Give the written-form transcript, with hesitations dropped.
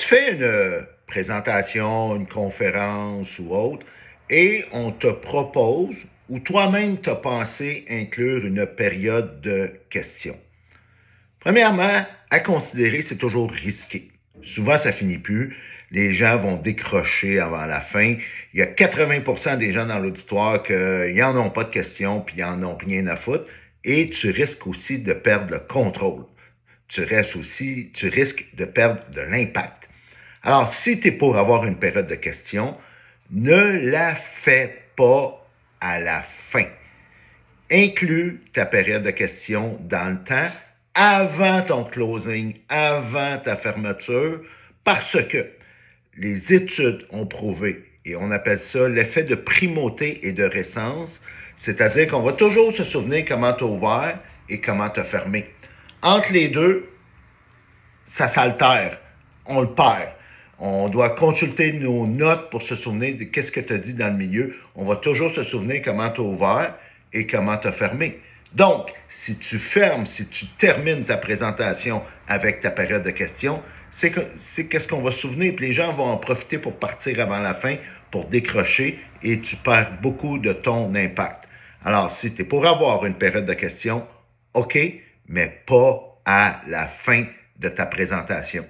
tu fais une présentation, une conférence ou autre, et on te propose, ou toi-même tu as pensé inclure une période de questions. Premièrement, à considérer, c'est toujours risqué. Souvent, ça finit plus. Les gens vont décrocher avant la fin. Il y a 80% des gens dans l'auditoire qui n'en ont pas de questions puis ils n'en ont rien à foutre. Et tu risques aussi de perdre le contrôle. Tu risques de perdre de l'impact. Alors, si tu es pour avoir une période de questions, ne la fais pas à la fin. Inclus ta période de questions dans le temps avant ton closing, avant ta fermeture, parce que les études ont prouvé, et on appelle ça l'effet de primauté et de récence, c'est-à-dire qu'on va toujours se souvenir comment tu as ouvert et comment tu as fermé. Entre les deux, ça s'altère, on le perd. On doit consulter nos notes pour se souvenir de qu'est-ce que tu as dit dans le milieu. On va toujours se souvenir comment tu as ouvert et comment tu as fermé. Donc, si tu fermes, si tu termines ta présentation avec ta période de questions, c'est qu'est-ce qu'on va se souvenir. Puis les gens vont en profiter pour partir avant la fin, pour décrocher, et tu perds beaucoup de ton impact. Alors, si tu es pour avoir une période de questions, OK, mais pas à la fin de ta présentation.